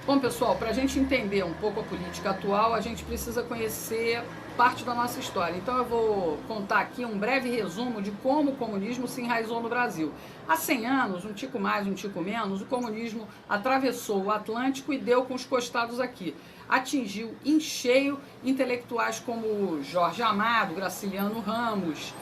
Bom, pessoal, para a gente entender um pouco a política atual, a gente precisa conhecer parte da nossa história. Então eu vou contar aqui um breve resumo de como o comunismo se enraizou no Brasil. Há 100 anos, um tico mais, um tico menos, o comunismo atravessou o Atlântico e deu com os costados aqui. Atingiu em cheio intelectuais como Jorge Amado, Graciliano Ramos,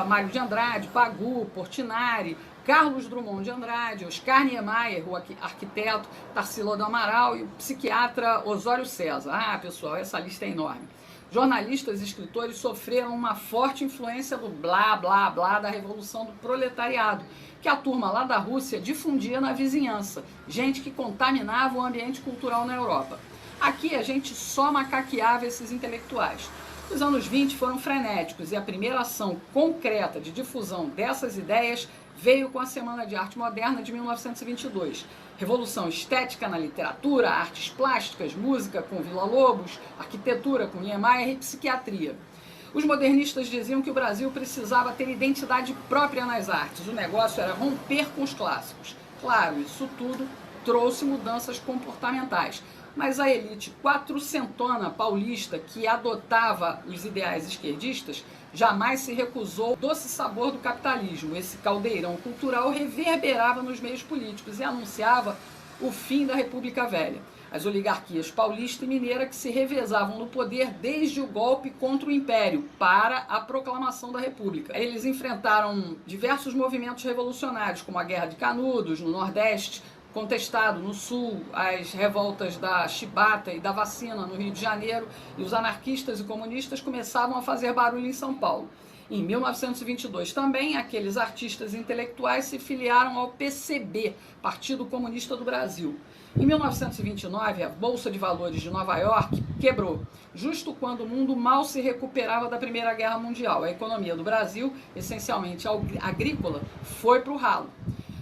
Mário de Andrade, Pagu, Portinari, Carlos Drummond de Andrade, Oscar Niemeyer, o arquiteto, Tarsila do Amaral e o psiquiatra Osório César. Ah, pessoal, essa lista é enorme. Jornalistas e escritores sofreram uma forte influência do blá, blá, blá da Revolução do Proletariado, que a turma lá da Rússia difundia na vizinhança, gente que contaminava o ambiente cultural na Europa. Aqui a gente só macaqueava esses intelectuais. Os anos 20 foram frenéticos e a primeira ação concreta de difusão dessas ideias veio com a Semana de Arte Moderna de 1922. Revolução estética na literatura, artes plásticas, música com Villa-Lobos, arquitetura com Niemeyer e psiquiatria. Os modernistas diziam que o Brasil precisava ter identidade própria nas artes. O negócio era romper com os clássicos. Claro, isso tudo trouxe mudanças comportamentais. Mas a elite quatrocentona paulista que adotava os ideais esquerdistas jamais se recusou ao doce sabor do capitalismo. Esse caldeirão cultural reverberava nos meios políticos e anunciava o fim da República Velha. As oligarquias paulista e mineira que se revezavam no poder desde o golpe contra o Império para a proclamação da República. Eles enfrentaram diversos movimentos revolucionários, como a Guerra de Canudos, no Nordeste, contestado no Sul, as revoltas da chibata e da vacina no Rio de Janeiro, e os anarquistas e comunistas começavam a fazer barulho em São Paulo. Em 1922 também, aqueles artistas intelectuais se filiaram ao PCB, Partido Comunista do Brasil. Em 1929, a Bolsa de Valores de Nova York quebrou, justo quando o mundo mal se recuperava da Primeira Guerra Mundial. A economia do Brasil, essencialmente agrícola, foi para o ralo.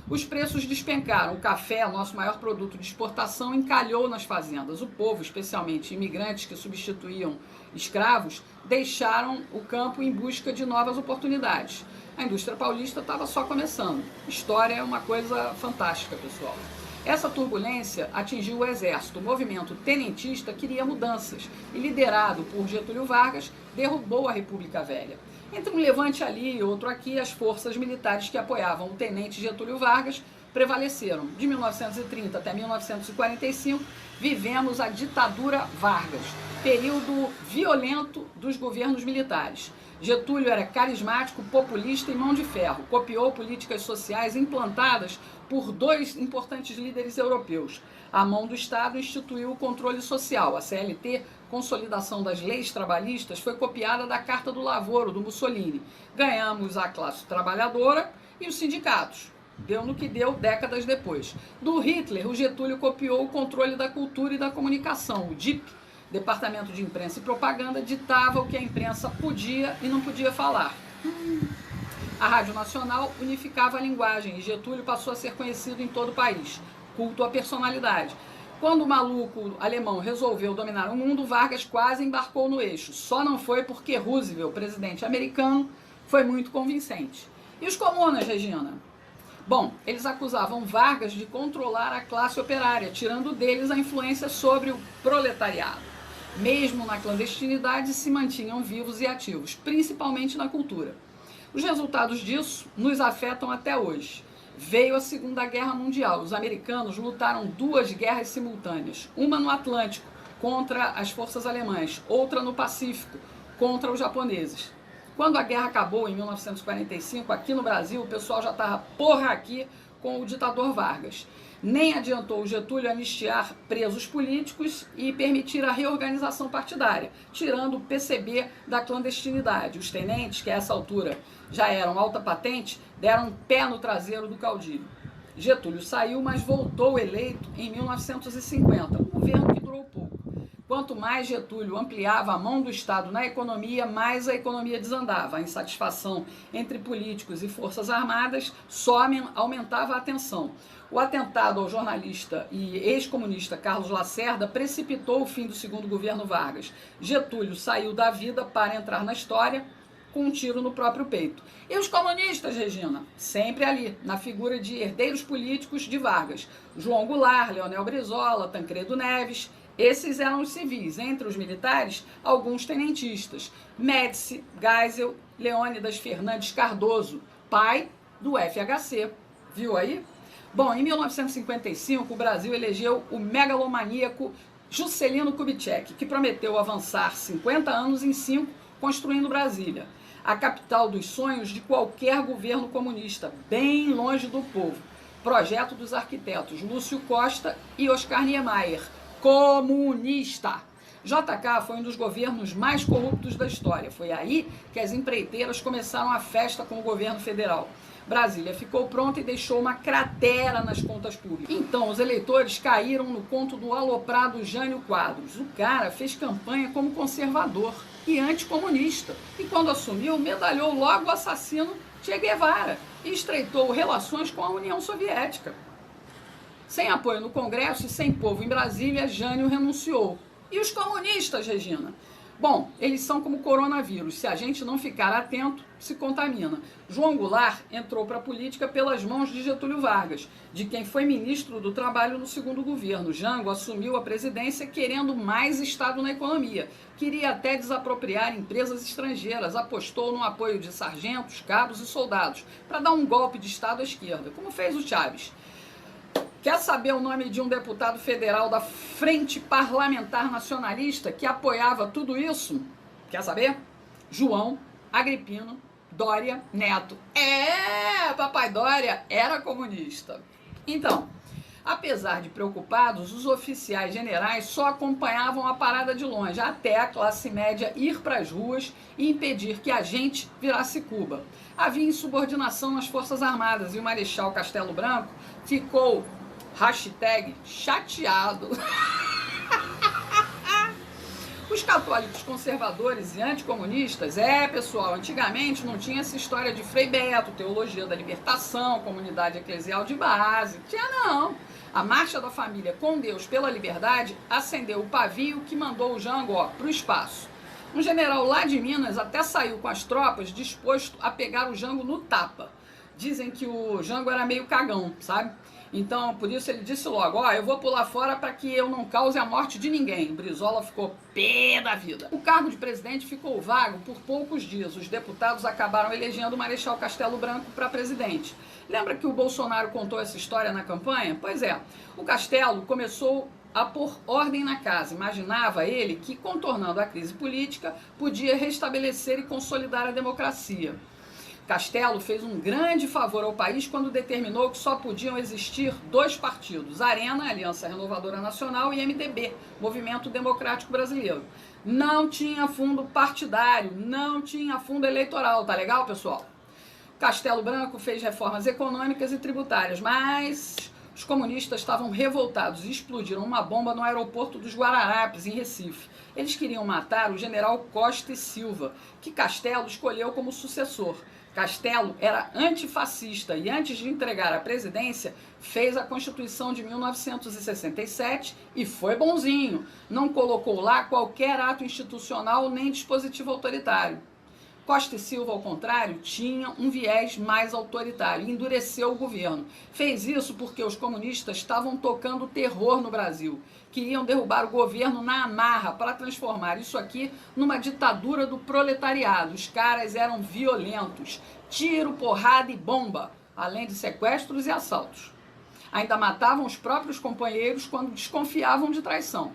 Os preços despencaram. O café, nosso maior produto de exportação, encalhou nas fazendas. O povo, especialmente imigrantes que substituíam escravos, deixaram o campo em busca de novas oportunidades. A indústria paulista estava só começando. História é uma coisa fantástica, pessoal. Essa turbulência atingiu o exército. O movimento tenentista queria mudanças e, liderado por Getúlio Vargas, derrubou a República Velha. Entre um levante ali e outro aqui, as forças militares que apoiavam o tenente Getúlio Vargas prevaleceram. De 1930 até 1945, vivemos a ditadura Vargas, período violento dos governos militares. Getúlio era carismático, populista e mão de ferro. Copiou políticas sociais implantadas por dois importantes líderes europeus. A mão do Estado instituiu o controle social. A CLT, consolidação das leis trabalhistas, foi copiada da Carta do Lavoro, do Mussolini. Ganhamos a classe trabalhadora e os sindicatos. Deu no que deu décadas depois. Do Hitler, o Getúlio copiou o controle da cultura e da comunicação. O DIP, Departamento de Imprensa e Propaganda, ditava o que a imprensa podia e não podia falar. A Rádio Nacional unificava a linguagem e Getúlio passou a ser conhecido em todo o país. Culto à personalidade. Quando o maluco alemão resolveu dominar o mundo, Vargas quase embarcou no eixo. Só não foi porque Roosevelt, presidente americano, foi muito convincente. E os comunas, Regina? Bom, eles acusavam Vargas de controlar a classe operária, tirando deles a influência sobre o proletariado. Mesmo na clandestinidade, se mantinham vivos e ativos, principalmente na cultura. Os resultados disso nos afetam até hoje. Veio a Segunda Guerra Mundial. Os americanos lutaram duas guerras simultâneas. Uma no Atlântico, contra as forças alemãs. Outra no Pacífico, contra os japoneses. Quando a guerra acabou, em 1945, aqui no Brasil, o pessoal já estava aqui com o ditador Vargas. Nem adiantou o Getúlio anistiar presos políticos e permitir a reorganização partidária, tirando o PCB da clandestinidade. Os tenentes, que a essa altura já eram alta patente, deram um pé no traseiro do caudilho. Getúlio saiu, mas voltou eleito em 1950, um governo que durou pouco. Quanto mais Getúlio ampliava a mão do Estado na economia, mais a economia desandava. A insatisfação entre políticos e forças armadas só aumentava a tensão. O atentado ao jornalista e ex-comunista Carlos Lacerda precipitou o fim do segundo governo Vargas. Getúlio saiu da vida para entrar na história com um tiro no próprio peito. E os comunistas, Regina? Sempre ali, na figura de herdeiros políticos de Vargas. João Goulart, Leonel Brizola, Tancredo Neves. Esses eram os civis. Entre os militares, alguns tenentistas. Médici, Geisel, Leônidas Fernandes Cardoso, pai do FHC. Viu aí? Bom, em 1955, o Brasil elegeu o megalomaníaco Juscelino Kubitschek, que prometeu avançar 50 anos em 5, construindo Brasília, a capital dos sonhos de qualquer governo comunista, bem longe do povo. Projeto dos arquitetos Lúcio Costa e Oscar Niemeyer, comunista. JK foi um dos governos mais corruptos da história. Foi aí que as empreiteiras começaram a festa com o governo federal. Brasília ficou pronta e deixou uma cratera nas contas públicas. Então, os eleitores caíram no conto do aloprado Jânio Quadros. O cara fez campanha como conservador e anticomunista. E quando assumiu, medalhou logo o assassino Che Guevara e estreitou relações com a União Soviética. Sem apoio no Congresso e sem povo em Brasília, Jânio renunciou. E os comunistas, Regina? Bom, eles são como coronavírus. Se a gente não ficar atento, se contamina. João Goulart entrou para a política pelas mãos de Getúlio Vargas, de quem foi ministro do Trabalho no segundo governo. Jango assumiu a presidência querendo mais Estado na economia. Queria até desapropriar empresas estrangeiras. Apostou no apoio de sargentos, cabos e soldados para dar um golpe de Estado à esquerda, como fez o Chaves. Quer saber o nome de um deputado federal da Frente Parlamentar Nacionalista que apoiava tudo isso? Quer saber? João Agripino Doria Neto. Papai Doria era comunista. Então, apesar de preocupados, os oficiais generais só acompanhavam a parada de longe, até a classe média ir para as ruas e impedir que a gente virasse Cuba. Havia insubordinação nas Forças Armadas e o Marechal Castelo Branco ficou #chateado. Os católicos conservadores e anticomunistas, pessoal, antigamente não tinha essa história de Frei Beto, teologia da libertação, comunidade eclesial de base, tinha não. A Marcha da Família com Deus pela Liberdade acendeu o pavio que mandou o Jango para o espaço. Um general lá de Minas até saiu com as tropas disposto a pegar o Jango no tapa. Dizem que o Jango era meio cagão, sabe? Então, por isso ele disse logo, eu vou pular fora para que eu não cause a morte de ninguém. Brizola ficou pé da vida. O cargo de presidente ficou vago por poucos dias. Os deputados acabaram elegendo o Marechal Castelo Branco para presidente. Lembra que o Bolsonaro contou essa história na campanha? Pois é, o Castelo começou a pôr ordem na casa. Imaginava ele que, contornando a crise política, podia restabelecer e consolidar a democracia. Castelo fez um grande favor ao país quando determinou que só podiam existir 2 partidos, Arena, Aliança Renovadora Nacional, e MDB, Movimento Democrático Brasileiro. Não tinha fundo partidário, não tinha fundo eleitoral, tá legal, pessoal? Castelo Branco fez reformas econômicas e tributárias, mas os comunistas estavam revoltados e explodiram uma bomba no aeroporto dos Guararapes, em Recife. Eles queriam matar o general Costa e Silva, que Castelo escolheu como sucessor. Castelo era antifascista e, antes de entregar a presidência, fez a Constituição de 1967 e foi bonzinho. Não colocou lá qualquer ato institucional nem dispositivo autoritário. Costa e Silva, ao contrário, tinha um viés mais autoritário e endureceu o governo. Fez isso porque os comunistas estavam tocando terror no Brasil. Queriam derrubar o governo na amarra para transformar isso aqui numa ditadura do proletariado. Os caras eram violentos. Tiro, porrada e bomba, além de sequestros e assaltos. Ainda matavam os próprios companheiros quando desconfiavam de traição.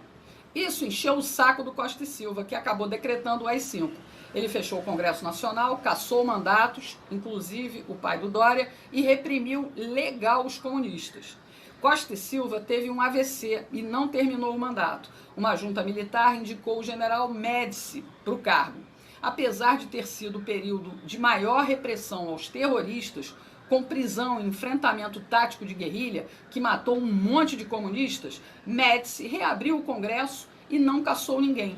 Isso encheu o saco do Costa e Silva, que acabou decretando o AI-5. Ele fechou o Congresso Nacional, cassou mandatos, inclusive o pai do Dória, e reprimiu legal os comunistas. Costa e Silva teve um AVC e não terminou o mandato. Uma junta militar indicou o general Médici para o cargo. Apesar de ter sido o período de maior repressão aos terroristas, com prisão e enfrentamento tático de guerrilha, que matou um monte de comunistas, Médici reabriu o Congresso e não cassou ninguém.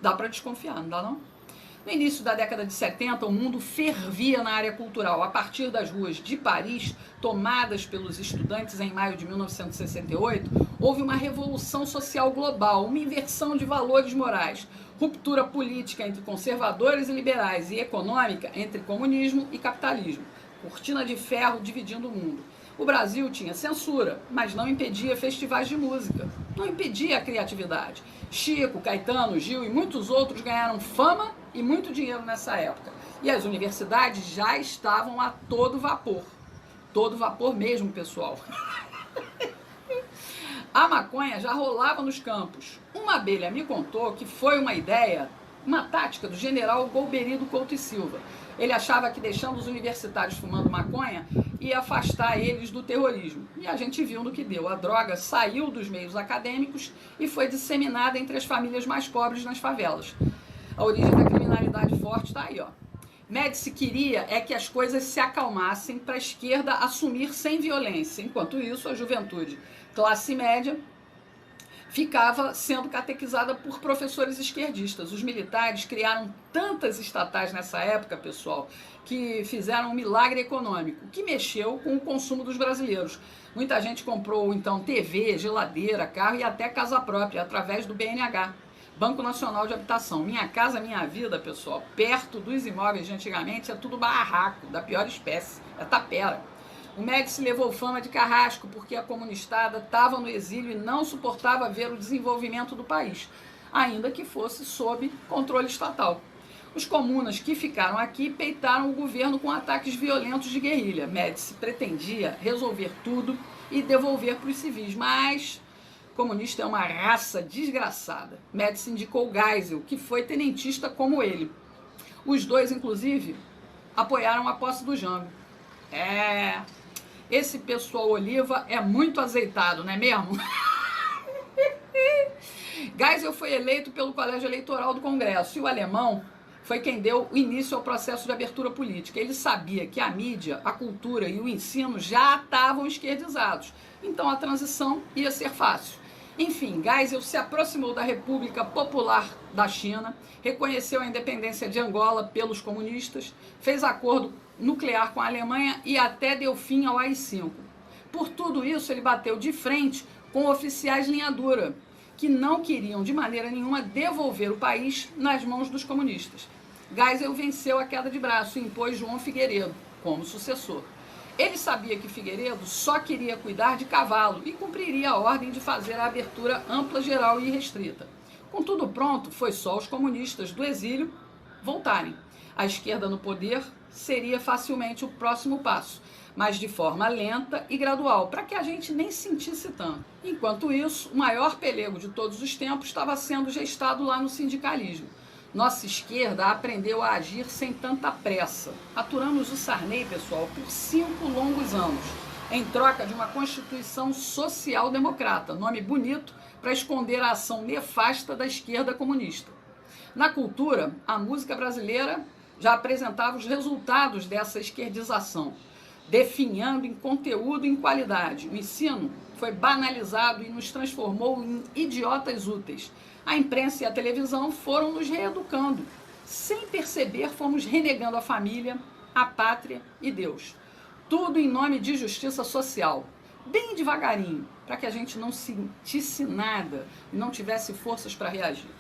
Dá para desconfiar, não dá não? No início da década de 70, o mundo fervia na área cultural. A partir das ruas de Paris, tomadas pelos estudantes em maio de 1968, houve uma revolução social global, uma inversão de valores morais, ruptura política entre conservadores e liberais e econômica entre comunismo e capitalismo. Cortina de ferro dividindo o mundo. O Brasil tinha censura, mas não impedia festivais de música, não impedia a criatividade. Chico, Caetano, Gil e muitos outros ganharam fama e muito dinheiro nessa época. E as universidades já estavam a todo vapor mesmo, pessoal. A maconha já rolava nos campos. Uma abelha me contou que foi uma ideia, uma tática do general Golbery Couto e Silva. Ele achava que deixando os universitários fumando maconha ia afastar eles do terrorismo. E a gente viu no que deu. A droga saiu dos meios acadêmicos e foi disseminada entre as famílias mais pobres nas favelas. A origem da criminalidade forte está aí, ó. Médici queria é que as coisas se acalmassem para a esquerda assumir sem violência. Enquanto isso, a juventude classe média ficava sendo catequizada por professores esquerdistas. Os militares criaram tantas estatais nessa época, pessoal, que fizeram um milagre econômico, que mexeu com o consumo dos brasileiros. Muita gente comprou, então, TV, geladeira, carro e até casa própria, através do BNH, Banco Nacional de Habitação. Minha Casa Minha Vida, pessoal, perto dos imóveis de antigamente, é tudo barraco, da pior espécie, é tapera. O Médici levou fama de carrasco porque a comunistada estava no exílio e não suportava ver o desenvolvimento do país, ainda que fosse sob controle estatal. Os comunas que ficaram aqui peitaram o governo com ataques violentos de guerrilha. Médici pretendia resolver tudo e devolver para os civis, mas comunista é uma raça desgraçada. Médici indicou Geisel, que foi tenentista como ele. Os dois, inclusive, apoiaram a posse do Jango. Esse pessoal Oliva é muito azeitado, não é mesmo? Geisel foi eleito pelo Colégio Eleitoral do Congresso e o alemão foi quem deu o início ao processo de abertura política. Ele sabia que a mídia, a cultura e o ensino já estavam esquerdizados, então a transição ia ser fácil. Enfim, Geisel se aproximou da República Popular da China, reconheceu a independência de Angola pelos comunistas, fez acordo nuclear com a Alemanha e até deu fim ao AI-5. Por tudo isso, ele bateu de frente com oficiais linha dura, que não queriam de maneira nenhuma devolver o país nas mãos dos comunistas. Geisel venceu a queda de braço e impôs João Figueiredo como sucessor. Ele sabia que Figueiredo só queria cuidar de cavalo e cumpriria a ordem de fazer a abertura ampla, geral e restrita. Com tudo pronto, foi só os comunistas do exílio voltarem. A esquerda no poder seria facilmente o próximo passo, mas de forma lenta e gradual, para que a gente nem sentisse tanto. Enquanto isso, o maior pelego de todos os tempos estava sendo gestado lá no sindicalismo. Nossa esquerda aprendeu a agir sem tanta pressa. Aturamos o Sarney, pessoal, por 5 longos anos, em troca de uma Constituição social-democrata, nome bonito para esconder a ação nefasta da esquerda comunista. Na cultura, a música brasileira já apresentava os resultados dessa esquerdização, definhando em conteúdo e em qualidade. O ensino foi banalizado e nos transformou em idiotas úteis. A imprensa e a televisão foram nos reeducando. Sem perceber, fomos renegando a família, a pátria e Deus. Tudo em nome de justiça social. Bem devagarinho, para que a gente não sentisse nada e não tivesse forças para reagir.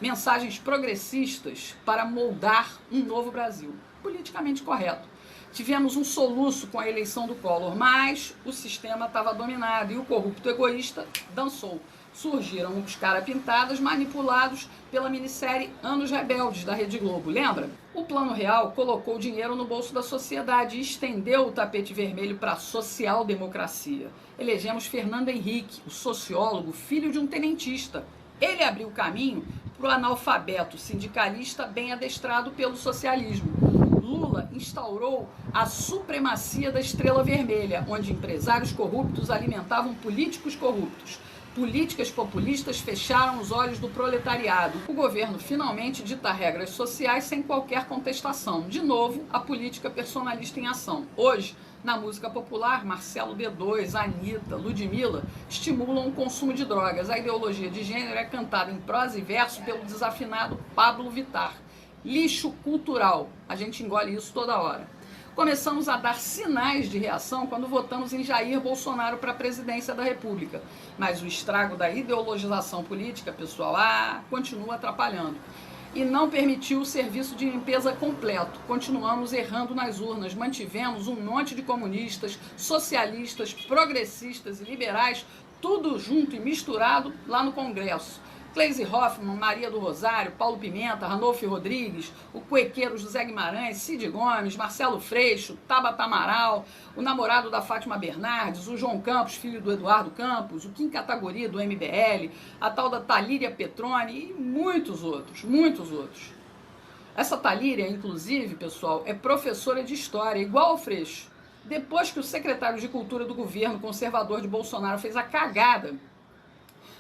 Mensagens progressistas para moldar um novo Brasil. Politicamente correto. Tivemos um soluço com a eleição do Collor, mas o sistema estava dominado e o corrupto egoísta dançou. Surgiram os cara-pintadas manipulados pela minissérie Anos Rebeldes da Rede Globo, lembra? O Plano Real colocou dinheiro no bolso da sociedade e estendeu o tapete vermelho para a social-democracia. Elegemos Fernando Henrique, o sociólogo, filho de um tenentista. Ele abriu o caminho para o analfabeto sindicalista bem adestrado pelo socialismo. Lula instaurou a supremacia da estrela vermelha, onde empresários corruptos alimentavam políticos corruptos. Políticas populistas fecharam os olhos do proletariado. O governo finalmente dita regras sociais sem qualquer contestação. De novo, a política personalista em ação. Hoje, na música popular, Marcelo D2, Anitta, Ludmilla estimulam o consumo de drogas. A ideologia de gênero é cantada em prosa e verso pelo desafinado Pablo Vittar. lixo cultural. A gente engole isso toda hora. Começamos a dar sinais de reação quando votamos em Jair Bolsonaro para a presidência da República. Mas o estrago da ideologização política, pessoal, continua atrapalhando. E não permitiu o serviço de limpeza completo. Continuamos errando nas urnas. Mantivemos um monte de comunistas, socialistas, progressistas e liberais, tudo junto e misturado lá no Congresso. Gleisi Hoffmann, Maria do Rosário, Paulo Pimenta, Ranolfo Rodrigues, o cuequeiro José Guimarães, Cid Gomes, Marcelo Freixo, Tabata Amaral, o namorado da Fátima Bernardes, o João Campos, filho do Eduardo Campos, o Kim Kataguiri do MBL, a tal da Talíria Petroni e muitos outros, muitos outros. Essa Talíria, inclusive, pessoal, é professora de história, igual ao Freixo. Depois que o secretário de Cultura do governo conservador de Bolsonaro fez a cagada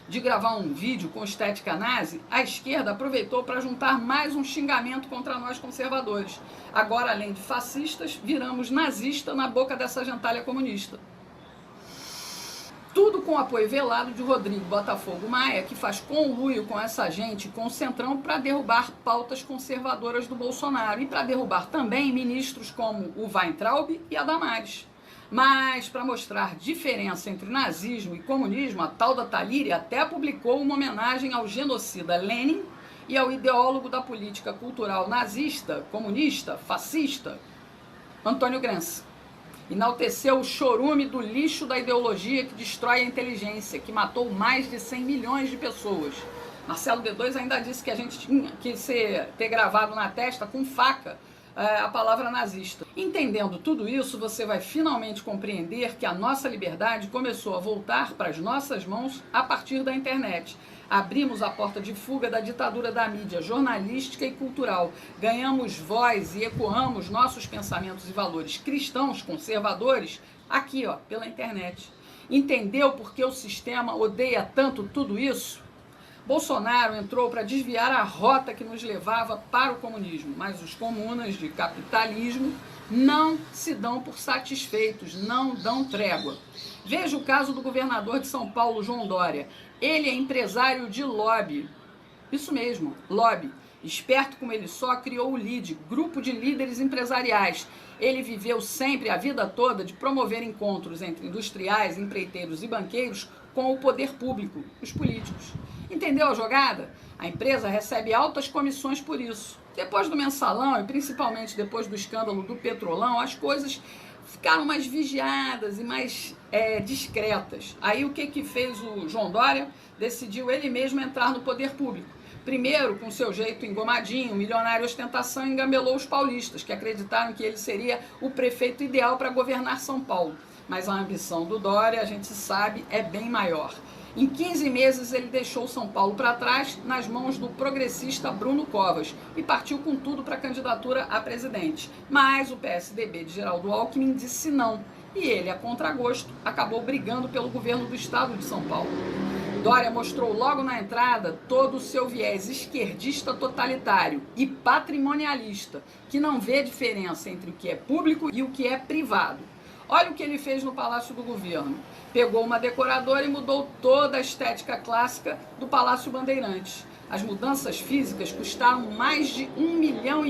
de gravar um vídeo com estética nazi, a esquerda aproveitou para juntar mais um xingamento contra nós conservadores. Agora, além de fascistas, viramos nazista na boca dessa gentalha comunista. Tudo com o apoio velado de Rodrigo Botafogo Maia, que faz conluio com essa gente, com o Centrão, para derrubar pautas conservadoras do Bolsonaro e para derrubar também ministros como o Weintraub e a Damares. Mas, para mostrar diferença entre nazismo e comunismo, a tal da Talíria até publicou uma homenagem ao genocida Lenin e ao ideólogo da política cultural nazista, comunista, fascista, Antônio Gramsci. Enalteceu o chorume do lixo da ideologia que destrói a inteligência, que matou mais de 100 milhões de pessoas. Marcelo D2 ainda disse que a gente tinha que ter gravado na testa com faca a palavra nazista. Entendendo tudo isso, você vai finalmente compreender que a nossa liberdade começou a voltar para as nossas mãos a partir da internet. Abrimos a porta de fuga da ditadura da mídia jornalística e cultural. Ganhamos voz e ecoamos nossos pensamentos e valores cristãos, conservadores, aqui, pela internet. Entendeu por que o sistema odeia tanto tudo isso? Bolsonaro entrou para desviar a rota que nos levava para o comunismo, mas os comunas de capitalismo não se dão por satisfeitos, não dão trégua. Veja o caso do governador de São Paulo, João Dória. Ele é empresário de lobby. Isso mesmo, lobby. Esperto como ele só, criou o LIDE, Grupo de Líderes Empresariais. Ele viveu sempre, a vida toda, de promover encontros entre industriais, empreiteiros e banqueiros com o poder público, os políticos. Entendeu a jogada? A empresa recebe altas comissões por isso. Depois do mensalão e principalmente depois do escândalo do Petrolão, as coisas ficaram mais vigiadas e mais discretas. Aí o que fez o João Dória? Decidiu ele mesmo entrar no poder público. Primeiro, com seu jeito engomadinho, milionário ostentação, engambelou os paulistas, que acreditaram que ele seria o prefeito ideal para governar São Paulo. Mas a ambição do Dória, a gente sabe, é bem maior. Em 15 meses, ele deixou São Paulo para trás, nas mãos do progressista Bruno Covas, e partiu com tudo para a candidatura a presidente. Mas o PSDB de Geraldo Alckmin disse não, e ele, a contragosto, acabou brigando pelo governo do estado de São Paulo. Dória mostrou logo na entrada todo o seu viés esquerdista totalitário e patrimonialista, que não vê diferença entre o que é público e o que é privado. Olha o que ele fez no Palácio do Governo. Pegou uma decoradora e mudou toda a estética clássica do Palácio Bandeirantes. As mudanças físicas custaram mais de R$1,5 milhão,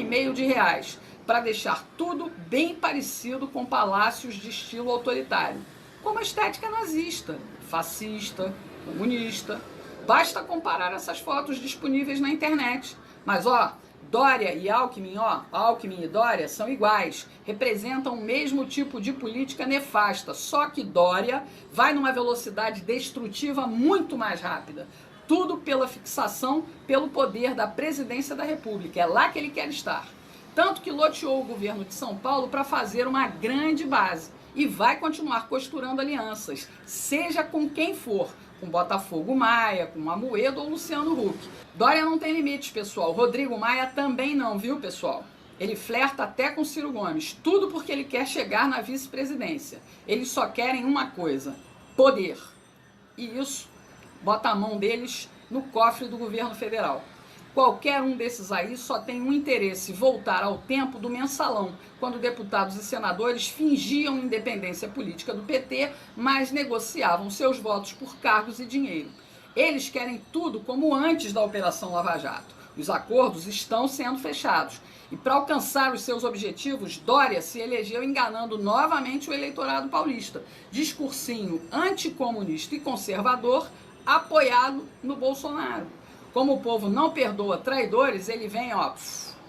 para deixar tudo bem parecido com palácios de estilo autoritário, como a estética nazista, fascista, comunista. Basta comparar essas fotos disponíveis na internet. Mas Dória e Alckmin, Alckmin e Dória são iguais, representam o mesmo tipo de política nefasta, só que Dória vai numa velocidade destrutiva muito mais rápida. Tudo pela fixação, pelo poder da presidência da República. É lá que ele quer estar. Tanto que loteou o governo de São Paulo para fazer uma grande base e vai continuar costurando alianças, seja com quem for, com Botafogo Maia, com Amoedo ou Luciano Huck. Dória não tem limites, pessoal. Rodrigo Maia também não, viu, pessoal? Ele flerta até com Ciro Gomes, tudo porque ele quer chegar na vice-presidência. Eles só querem uma coisa: poder. E isso bota a mão deles no cofre do governo federal. Qualquer um desses aí só tem um interesse: voltar ao tempo do mensalão, quando deputados e senadores fingiam independência política do PT, mas negociavam seus votos por cargos e dinheiro. Eles querem tudo como antes da Operação Lava Jato. Os acordos estão sendo fechados. E para alcançar os seus objetivos, Dória se elegeu enganando novamente o eleitorado paulista. Discursinho anticomunista e conservador, apoiado no Bolsonaro. Como o povo não perdoa traidores, ele vem,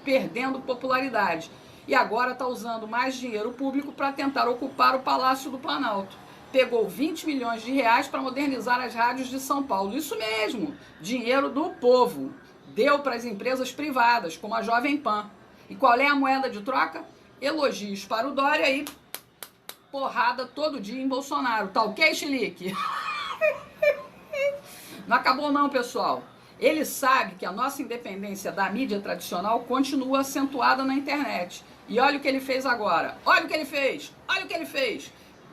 perdendo popularidade. E agora está usando mais dinheiro público para tentar ocupar o Palácio do Planalto. Pegou 20 milhões de reais para modernizar as rádios de São Paulo. Isso mesmo, dinheiro do povo. Deu para as empresas privadas, como a Jovem Pan. E qual é a moeda de troca? Elogios para o Dória e porrada todo dia em Bolsonaro. Tá ok, Chilique? Não acabou não, pessoal. Ele sabe que a nossa independência da mídia tradicional continua acentuada na internet. E olha o que ele fez agora. Olha o que ele fez. Olha o que ele fez.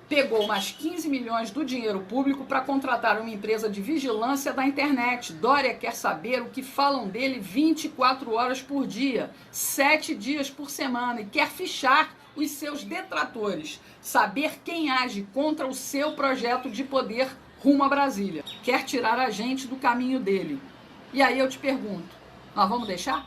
Pegou mais 15 milhões do dinheiro público para contratar uma empresa de vigilância da internet. Dória quer saber o que falam dele 24 horas por dia, 7 dias por semana, e quer fichar os seus detratores, saber quem age contra o seu projeto de poder rumo a Brasília. Quer tirar a gente do caminho dele. E aí eu te pergunto, nós vamos deixar?